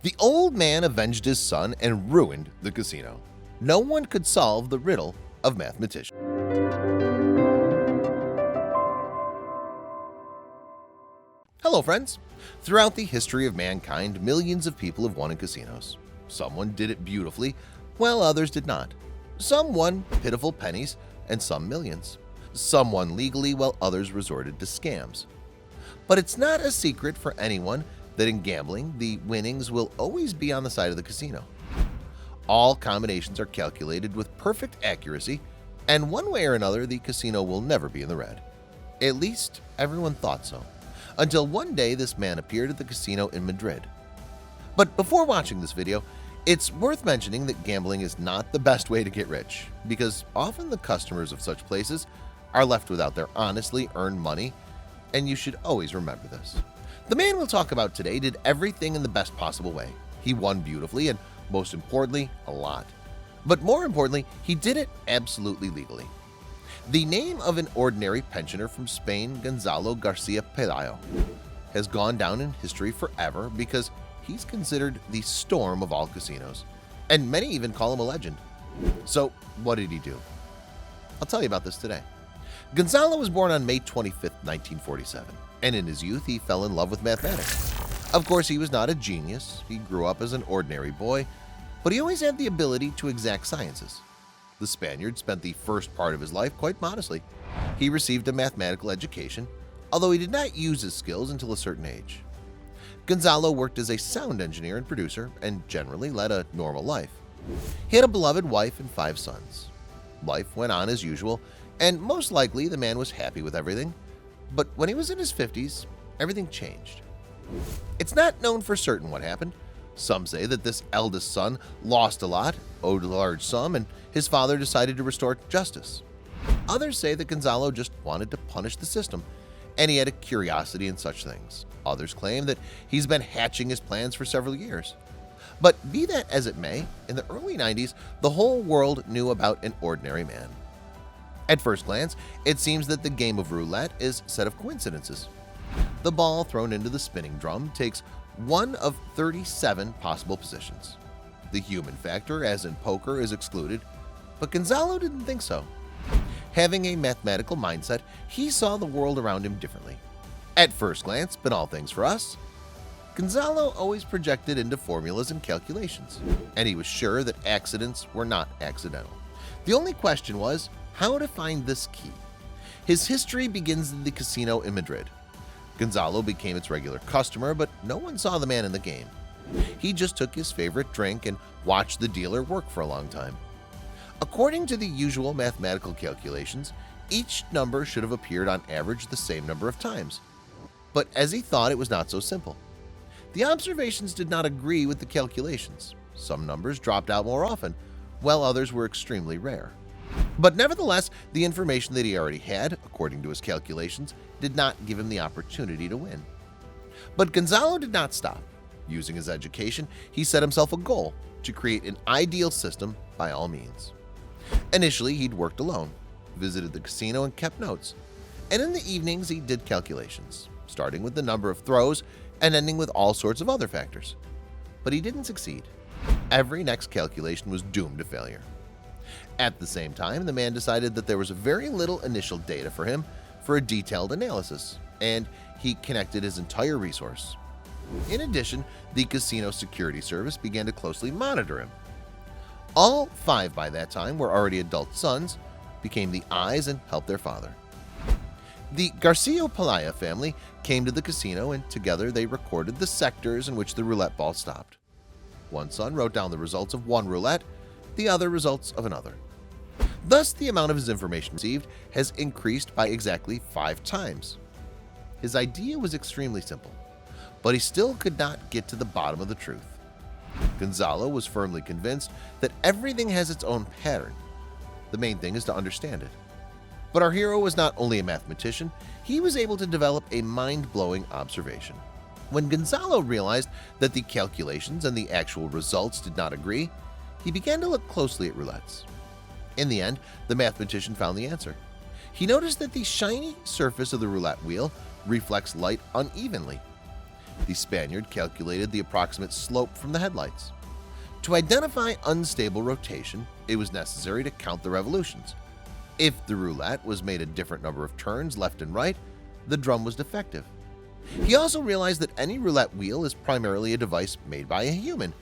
The old man avenged his son and ruined the casino. No one could solve the riddle of mathematician. Hello friends! Throughout the history of mankind, millions of people have won in casinos. Someone did it beautifully, while others did not. Some won pitiful pennies and some millions. Some won legally while others resorted to scams. But it's not a secret for anyone that in gambling, the winnings will always be on the side of the casino. All combinations are calculated with perfect accuracy, and one way or another the casino will never be in the red. At least everyone thought so, until one day this man appeared at the casino in Madrid. But before watching this video, it's worth mentioning that gambling is not the best way to get rich, because often the customers of such places are left without their honestly earned money, and you should always remember this. The man we'll talk about today did everything in the best possible way. He won beautifully and, most importantly, a lot. But more importantly, he did it absolutely legally. The name of an ordinary pensioner from Spain, Gonzalo Garcia Pelayo, has gone down in history forever because he's considered the storm of all casinos, and many even call him a legend. So what did he do? I'll tell you about this today. Gonzalo was born on May 25, 1947, and in his youth he fell in love with mathematics. Of course, he was not a genius. He grew up as an ordinary boy, but he always had the ability to exact sciences. The Spaniard spent the first part of his life quite modestly. He received a mathematical education, although he did not use his skills until a certain age. Gonzalo worked as a sound engineer and producer and generally led a normal life. He had a beloved wife and 5 sons. Life went on as usual, and most likely the man was happy with everything. But when he was in his 50s, everything changed. It's not known for certain what happened. Some say that this eldest son lost a lot, owed a large sum, and his father decided to restore justice. Others say that Gonzalo just wanted to punish the system, and he had a curiosity in such things. Others claim that he's been hatching his plans for several years. But be that as it may, in the early 90s, the whole world knew about an ordinary man. At first glance, it seems that the game of roulette is a set of coincidences. The ball thrown into the spinning drum takes one of 37 possible positions. The human factor, as in poker, is excluded, but Gonzalo didn't think so. Having a mathematical mindset, he saw the world around him differently. At first glance, but all things for us, Gonzalo always projected into formulas and calculations, and he was sure that accidents were not accidental. The only question was how to find this key. His history begins in the casino in Madrid. Gonzalo became its regular customer, but no one saw the man in the game. He just took his favorite drink and watched the dealer work for a long time. According to the usual mathematical calculations, each number should have appeared on average the same number of times. But as he thought, it was not so simple. The observations did not agree with the calculations. Some numbers dropped out more often, while others were extremely rare. But nevertheless, the information that he already had, according to his calculations, did not give him the opportunity to win. But Gonzalo did not stop. Using his education, he set himself a goal to create an ideal system by all means. Initially, he'd worked alone, visited the casino and kept notes. And in the evenings, he did calculations, starting with the number of throws and ending with all sorts of other factors. But he didn't succeed. Every next calculation was doomed to failure. At the same time, the man decided that there was very little initial data for him for a detailed analysis, and he connected his entire resource. In addition, the casino security service began to closely monitor him. All 5 by that time were already adult sons, became the eyes and helped their father. The Garcia Pelayo family came to the casino, and together they recorded the sectors in which the roulette ball stopped. One son wrote down the results of one roulette, the other results of another. Thus, the amount of his information received has increased by exactly 5 times. His idea was extremely simple, but he still could not get to the bottom of the truth. Gonzalo was firmly convinced that everything has its own pattern. The main thing is to understand it. But our hero was not only a mathematician, he was able to develop a mind-blowing observation. When Gonzalo realized that the calculations and the actual results did not agree, he began to look closely at roulettes. In the end, the mathematician found the answer. He noticed that the shiny surface of the roulette wheel reflects light unevenly. The Spaniard calculated the approximate slope from the headlights. To identify unstable rotation, it was necessary to count the revolutions. If the roulette was made a different number of turns left and right, the drum was defective. He also realized that any roulette wheel is primarily a device made by a human,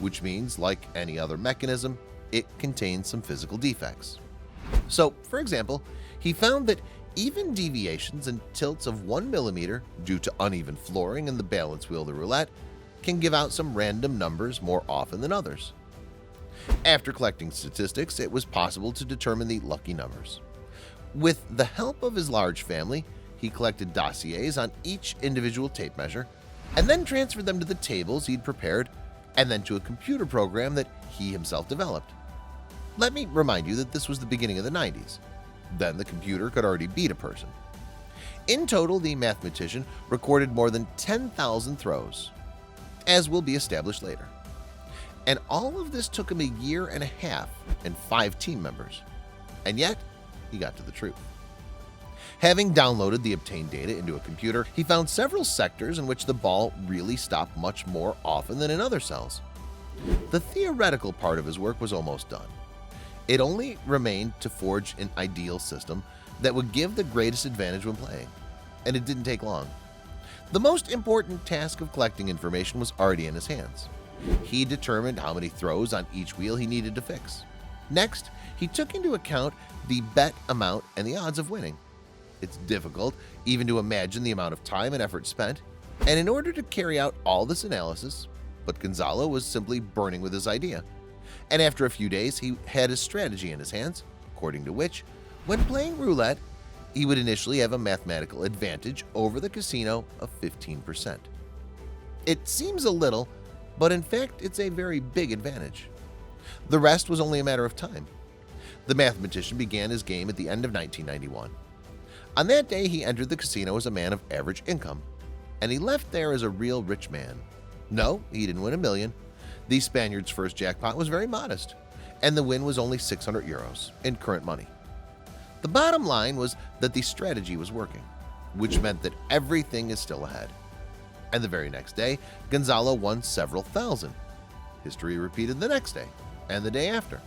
which means, like any other mechanism, it contains some physical defects. So, for example, he found that even deviations and tilts of 1 millimeter due to uneven flooring in the balance wheel of the roulette can give out some random numbers more often than others. After collecting statistics, it was possible to determine the lucky numbers. With the help of his large family, he collected dossiers on each individual tape measure and then transferred them to the tables he'd prepared and then to a computer program that he himself developed. Let me remind you that this was the beginning of the 90s. Then the computer could already beat a person. In total, the mathematician recorded more than 10,000 throws, as will be established later. And all of this took him a year and a half and 5 team members. And yet, he got to the truth. Having downloaded the obtained data into a computer, he found several sectors in which the ball really stopped much more often than in other cells. The theoretical part of his work was almost done. It only remained to forge an ideal system that would give the greatest advantage when playing, and it didn't take long. The most important task of collecting information was already in his hands. He determined how many throws on each wheel he needed to fix. Next, he took into account the bet amount and the odds of winning. It's difficult even to imagine the amount of time and effort spent, and in order to carry out all this analysis, but Gonzalo was simply burning with his idea. And after a few days, he had his strategy in his hands, according to which, when playing roulette, he would initially have a mathematical advantage over the casino of 15%. It seems a little, but in fact, it's a very big advantage. The rest was only a matter of time. The mathematician began his game at the end of 1991. On that day, he entered the casino as a man of average income, and he left there as a real rich man. No, he didn't win $1 million. The Spaniard's first jackpot was very modest, and the win was only 600 euros in current money. The bottom line was that the strategy was working, which meant that everything is still ahead. And the very next day, Gonzalo won several thousand. History repeated the next day and the day after.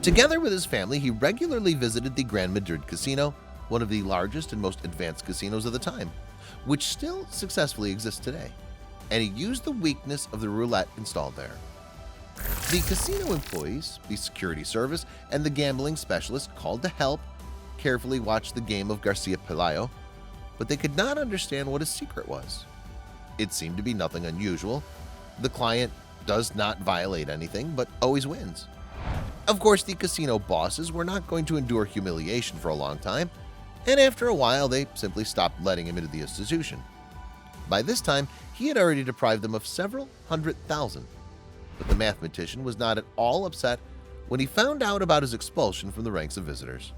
Together with his family, he regularly visited the Grand Madrid Casino, one of the largest and most advanced casinos of the time, which still successfully exists today, and he used the weakness of the roulette installed there. The casino employees, the security service, and the gambling specialists called to help carefully watched the game of Garcia Pelayo, but they could not understand what his secret was. It seemed to be nothing unusual. The client does not violate anything, but always wins. Of course, the casino bosses were not going to endure humiliation for a long time, and after a while they simply stopped letting him into the institution. By this time, he had already deprived them of several $100,000, but the mathematician was not at all upset when he found out about his expulsion from the ranks of visitors.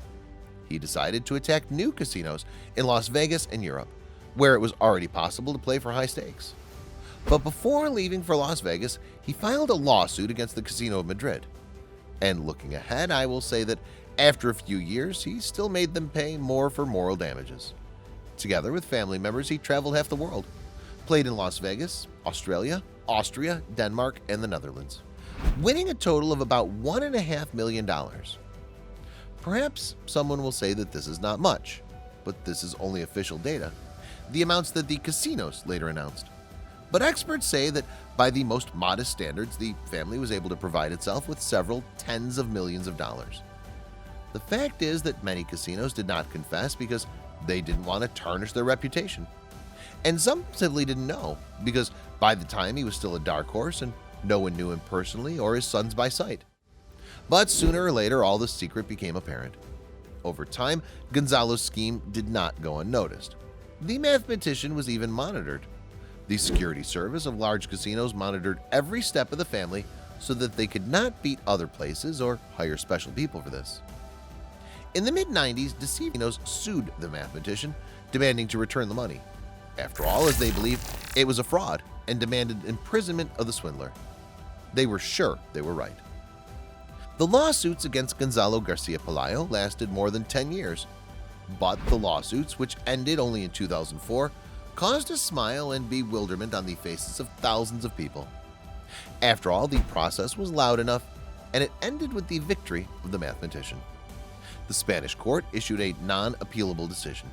He decided to attack new casinos in Las Vegas and Europe, where it was already possible to play for high stakes. But before leaving for Las Vegas, he filed a lawsuit against the Casino of Madrid. And looking ahead, I will say that after a few years, he still made them pay more for moral damages. Together with family members, he traveled half the world, played in Las Vegas, Australia, Austria, Denmark, and the Netherlands, winning a total of about $1.5 million. Perhaps someone will say that this is not much, but this is only official data, the amounts that the casinos later announced. But experts say that by the most modest standards, the family was able to provide itself with several tens of millions of dollars. The fact is that many casinos did not confess because they didn't want to tarnish their reputation. And some simply didn't know, because by the time he was still a dark horse and no one knew him personally or his sons by sight. But sooner or later, all the secret became apparent. Over time, Gonzalo's scheme did not go unnoticed. The mathematician was even monitored. The security service of large casinos monitored every step of the family so that they could not beat other places or hire special people for this. In the mid-90s, casinos sued the mathematician, demanding to return the money. After all, as they believed, it was a fraud and demanded imprisonment of the swindler. They were sure they were right. The lawsuits against Gonzalo Garcia Pelayo lasted more than 10 years, but the lawsuits, which ended only in 2004, caused a smile and bewilderment on the faces of thousands of people. After all, the process was loud enough, and it ended with the victory of the mathematician. The Spanish court issued a non-appealable decision.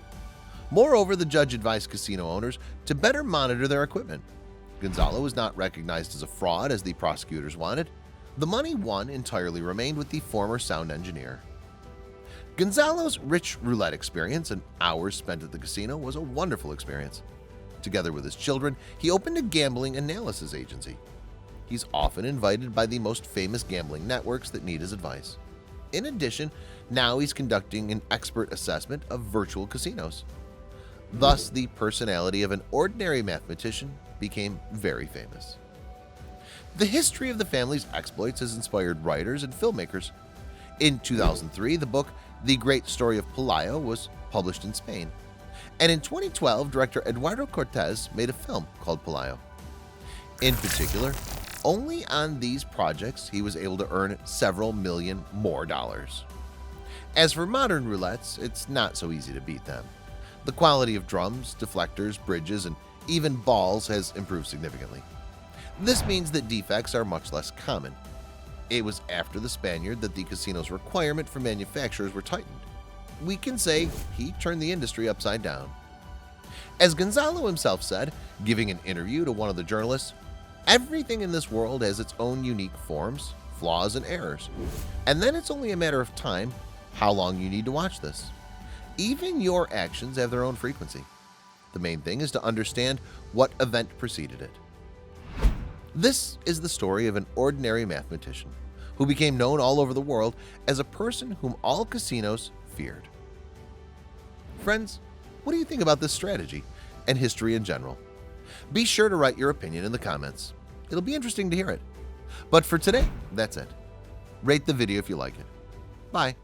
Moreover, the judge advised casino owners to better monitor their equipment. Gonzalo was not recognized as a fraud as the prosecutors wanted. The money won entirely remained with the former sound engineer. Gonzalo's rich roulette experience and hours spent at the casino was a wonderful experience. Together with his children, he opened a gambling analysis agency. He's often invited by the most famous gambling networks that need his advice. In addition, now he's conducting an expert assessment of virtual casinos. Thus, the personality of an ordinary mathematician became very famous. The history of the family's exploits has inspired writers and filmmakers. In 2003, the book The Great Story of Pelayo was published in Spain. And in 2012, director Eduardo Cortés made a film called Pelayo. In particular, only on these projects he was able to earn several million more dollars. As for modern roulettes, it's not so easy to beat them. The quality of drums, deflectors, bridges, and even balls has improved significantly. This means that defects are much less common. It was after the Spaniard that the casino's requirement for manufacturers were tightened. We can say he turned the industry upside down. As Gonzalo himself said, giving an interview to one of the journalists, "Everything in this world has its own unique forms, flaws, and errors. And then it's only a matter of time how long you need to watch this. Even your actions have their own frequency. The main thing is to understand what event preceded it." This is the story of an ordinary mathematician who became known all over the world as a person whom all casinos feared. Friends, what do you think about this strategy and history in general? Be sure to write your opinion in the comments. It'll be interesting to hear it. But for today, that's it. Rate the video if you like it. Bye.